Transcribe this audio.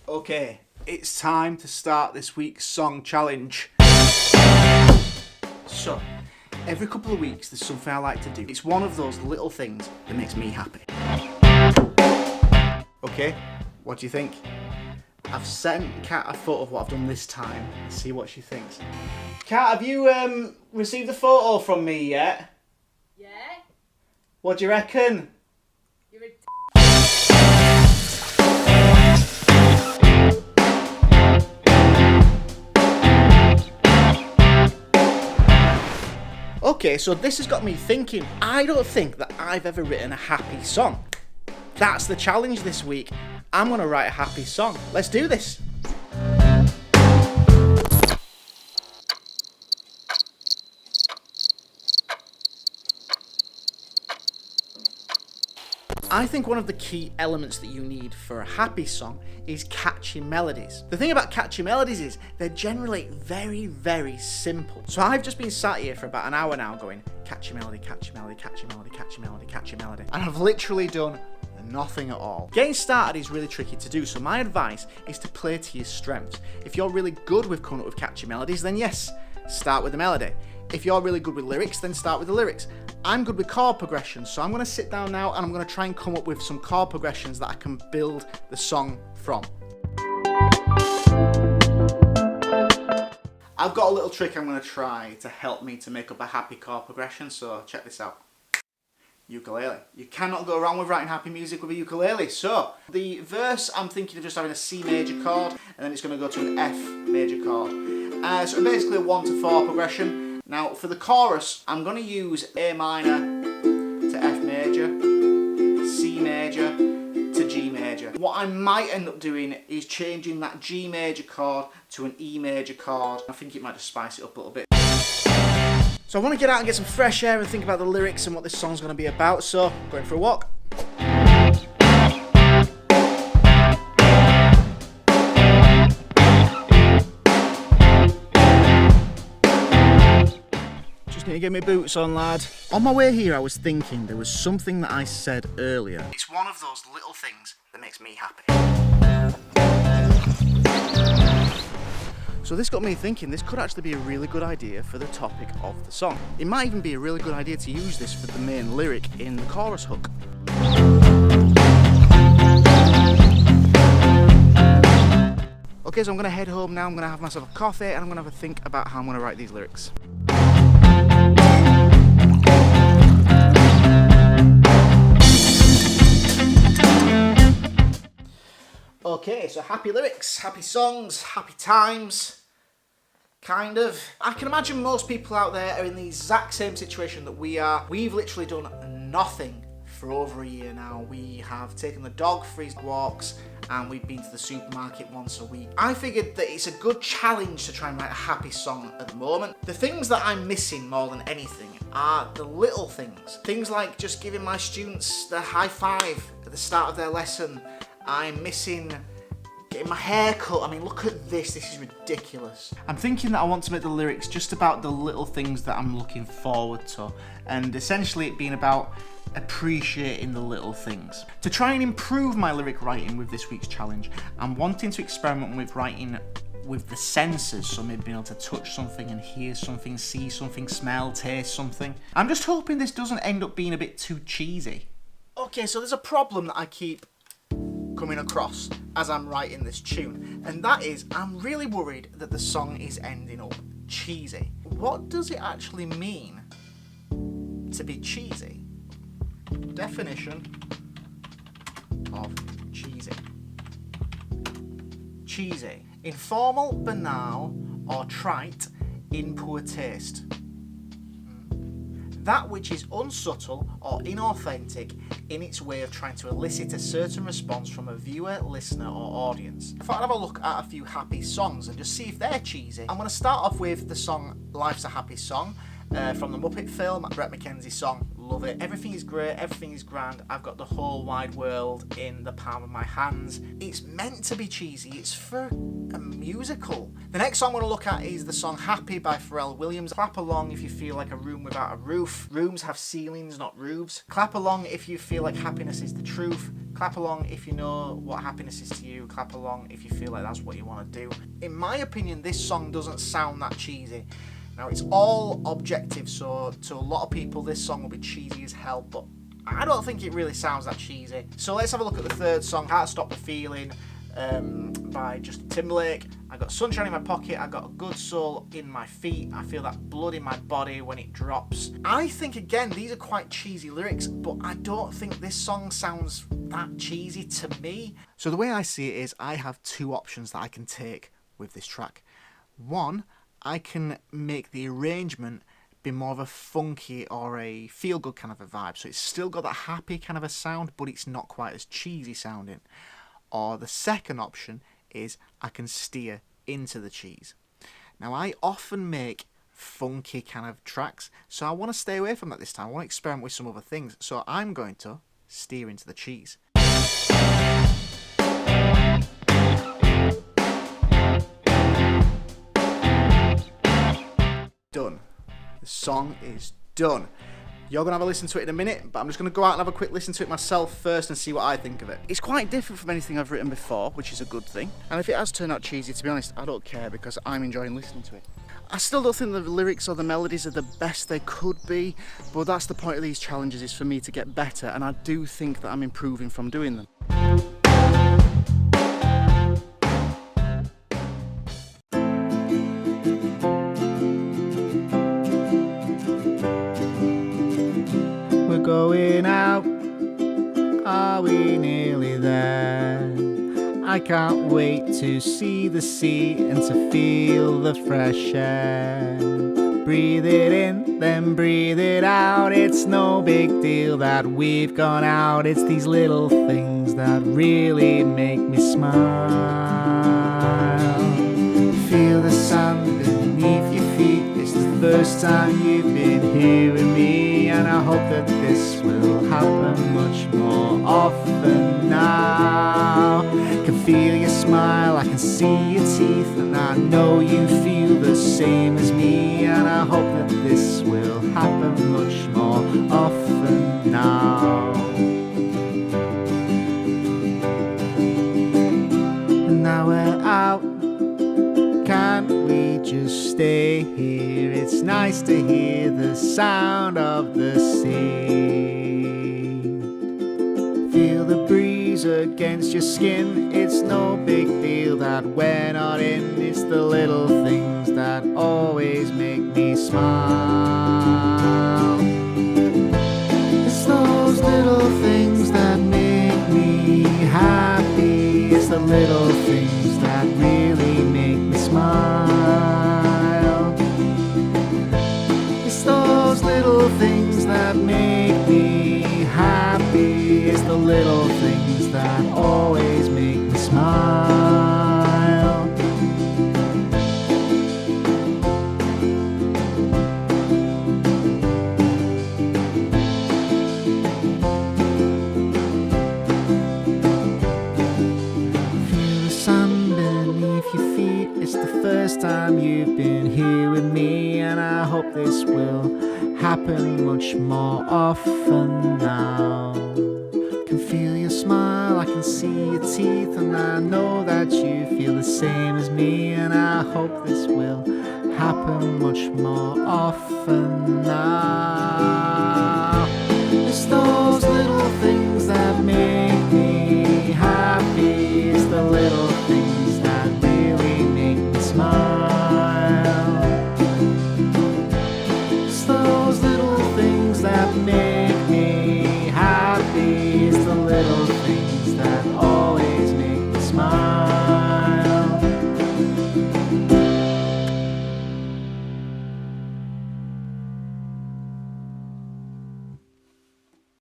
Okay, it's time to start this week's song challenge. So, every couple of weeks there's something I like to do. It's one of those little things that makes me happy. Okay, what do you think? I've sent Kat a photo of what I've done this time. Let's see what she thinks. Kat, have you received a photo from me yet? Yeah? What do you reckon? You're a Okay, so this has got me thinking. I don't think that I've ever written a happy song. That's the challenge this week. I'm going to write a happy song. Let's do this. I think one of the key elements that you need for a happy song is catchy melodies. The thing about catchy melodies is they're generally very, very simple. So I've just been sat here for about an hour now going catchy melody, catchy melody, catchy melody, catchy melody, catchy melody. And I've literally done nothing at all. Getting started is really tricky to do, so my advice is to play to your strengths. If you're really good with coming up with catchy melodies, then yes, start with the melody. If you're really good with lyrics, then start with the lyrics. I'm good with chord progressions, so I'm going to sit down now and I'm going to try and come up with some chord progressions that I can build the song from. I've got a little trick I'm going to try to help me to make up a happy chord progression, so check this out. Ukulele. You cannot go wrong with writing happy music with a ukulele. So, the verse, I'm thinking of just having a C major chord, and then it's going to go to an F major chord. So basically a 1 to 4 progression. Now, for the chorus, I'm going to use A minor to F major, C major to G major. What I might end up doing is changing that G major chord to an E major chord. I think it might just spice it up a little bit. So I want to get out and get some fresh air and think about the lyrics and what this song's going to be about, so going for a walk. Just need to get my boots on, lad. On my way here I was thinking there was something that I said earlier. It's one of those little things that makes me happy. So this got me thinking this could actually be a really good idea for the topic of the song. It might even be a really good idea to use this for the main lyric in the chorus hook. Okay, so I'm going to head home now, I'm going to have myself a coffee and I'm going to have a think about how I'm going to write these lyrics. Okay, so happy lyrics, happy songs, happy times, kind of. I can imagine most people out there are in the exact same situation that we are. We've literally done nothing for over a year now. We have taken the dog for his walks and we've been to the supermarket once a week. I figured that it's a good challenge to try and write a happy song at the moment. The things that I'm missing more than anything are the little things. Things like just giving my students the high five at the start of their lesson. I'm missing getting my hair cut. I mean, look at this. This is ridiculous. I'm thinking that I want to make the lyrics just about the little things that I'm looking forward to, and essentially it being about appreciating the little things. To try and improve my lyric writing with this week's challenge, I'm wanting to experiment with writing with the senses, so maybe being able to touch something and hear something, see something, smell, taste something. I'm just hoping this doesn't end up being a bit too cheesy. Okay, so there's a problem that I keep coming across as I'm writing this tune, and that is I'm really worried that the song is ending up cheesy. What does it actually mean to be cheesy? Definition of cheesy. Cheesy. Informal, banal, or trite, in poor taste. That which is unsubtle or inauthentic in its way of trying to elicit a certain response from a viewer, listener, or audience. I thought I'd have a look at a few happy songs and just see if they're cheesy. I'm going to start off with the song Life's a Happy Song from the Muppet film, Brett McKenzie's song. Love it. Everything is great, everything is grand. I've got the whole wide world in the palm of my hands. It's meant to be cheesy. It's for a musical. The next song I'm going to look at is the song Happy by Pharrell Williams. Clap along if you feel like a room without a roof. Rooms have ceilings, not roofs. Clap along if you feel like happiness is the truth. Clap along if you know what happiness is to you. Clap along if you feel like that's what you want to do. In my opinion, this song doesn't sound that cheesy. Now, it's all objective, so to a lot of people this song will be cheesy as hell, but I don't think it really sounds that cheesy. So let's have a look at the third song, Can't Stop the Feeling, by Justin Timberlake. I got sunshine in my pocket, I got a good soul in my feet, I feel that blood in my body when it drops. I think, again, these are quite cheesy lyrics, but I don't think this song sounds that cheesy to me. So the way I see it is I have two options that I can take with this track. One, I can make the arrangement be more of a funky or a feel-good kind of a vibe. So it's still got that happy kind of a sound, but it's not quite as cheesy sounding. Or the second option is I can steer into the cheese. Now, I often make funky kind of tracks, so I want to stay away from that this time. I want to experiment with some other things. So I'm going to steer into the cheese. Done. The song is done. You're going to have a listen to it in a minute, but I'm just going to go out and have a quick listen to it myself first and see what I think of it. It's quite different from anything I've written before, which is a good thing. And if it has turned out cheesy, to be honest, I don't care because I'm enjoying listening to it. I still don't think the lyrics or the melodies are the best they could be, but that's the point of these challenges, is for me to get better, and I do think that I'm improving from doing them. Going out, are we nearly there? I can't wait to see the sea and to feel the fresh air. Breathe it in, then breathe it out. It's no big deal that we've gone out. It's these little things that really make me smile. Feel the sun beneath your feet. It's the first time you've been here with me, and I hope that this will happen much more often now. Can feel your smile, I can see your teeth, and I know you feel the same as me, and I hope that this will happen much more often now. And now we're out, can't we just stay here? It's nice to hear the sound of the sea. Feel the breeze against your skin. It's no big deal that we're not in. It's the little things that always make me smile. It's those little things that make me happy. It's the little things that really make me smile. It's those little things that make me happy. It's the little things that always make me smile. Feel the sun beneath your feet. It's the first time you've been here with me, and I hope this will happen much more often now. Can feel your smile, I can see your teeth, and I know that you feel the same as me, and I hope this will happen much more often now. It's those little things that make me happy. It's the little